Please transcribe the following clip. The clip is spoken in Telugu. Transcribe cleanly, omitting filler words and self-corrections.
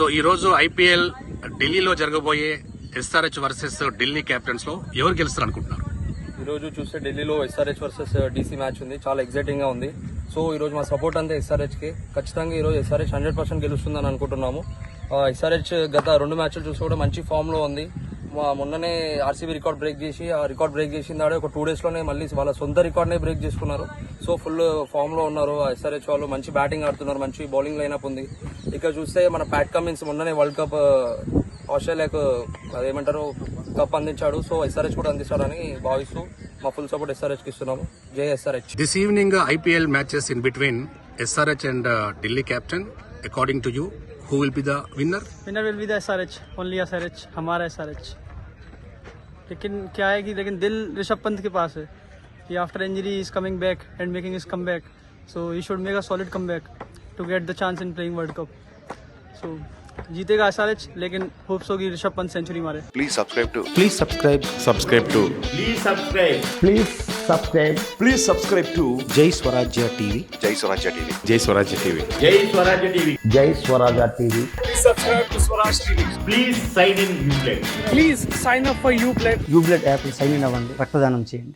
సో ఈ రోజు ఐపీఎల్ ఢిల్లీలో జరగబోయే ఎస్ఆర్హెచ్ వర్సెస్ ఢిల్లీ క్యాపిటల్స్ లో ఎవరు గెలుస్తారు అనుకుంటున్నారు? ఈ రోజు చూస్తే ఢిల్లీలో ఎస్ఆర్హెచ్ వర్సెస్ డీసీ మ్యాచ్ ఉంది. చాలా ఎక్సైటింగ్ గా ఉంది. సో ఈ రోజు మా సపోర్ట్ అంతా ఎస్ఆర్హెచ్ కి. ఖచ్చితంగా ఈ రోజు ఎస్ఆర్హెచ్ 100% గెలుస్తుందని అనుకుంటున్నాము. ఎస్ఆర్హెచ్ గత 2 మ్యాచ్లు చూసి కూడా మంచి ఫామ్ లో ఉంది. మొన్ననే ఆర్సీబీ రికార్డ్ బ్రేక్ చేసి ఆ రికార్డ్ బ్రేక్ చేసిన ఒక 2 days లోనే మళ్ళీ వాళ్ళ సొంత రికార్డ్ నే బ్రేక్ చేసుకున్నారు. సో ఫుల్ ఫామ్ లో ఉన్నారు ఎస్ఆర్హెచ్ వాళ్ళు. మంచి బ్యాటింగ్ ఆడుతున్నారు, మంచి బౌలింగ్ లైనప్ ఉంది. ఇక చూస్తే మన ప్యాట్ కమిన్స్ మొన్ననే వరల్డ్ కప్ ఆస్ట్రేలియాకు అదేమంటారు కప్ అందించాడు. సో ఎస్ఆర్హెచ్ కూడా అందిస్తారని భావిస్తూ మా ఫుల్ సపోర్ట్ ఎస్ఆర్హెచ్ కి ఇస్తున్నాము. జై SRH. This evening IPL matches in between SRH and Delhi captain. According to you, who will be the winner? Winner will be the SRH, only SRH, हमारा SRH. लेकिन क्या है कि दिल ऋषभ पंत के पास है कि after injury is coming back and making his comeback, so he should make a solid comeback to get the chance in playing world cup. So जीतेगा SRH, लेकिन होप्स होगी ऋषभ पंत सेंचुरी मारे. Please subscribe to Please subscribe to Jai Swarajya TV. Jai Swarajya TV. Jai Swarajya TV. Jai Swarajya TV. Please sign in Uplay. Ublade app sign in అవ్వండి, రక్తదానం చేయండి.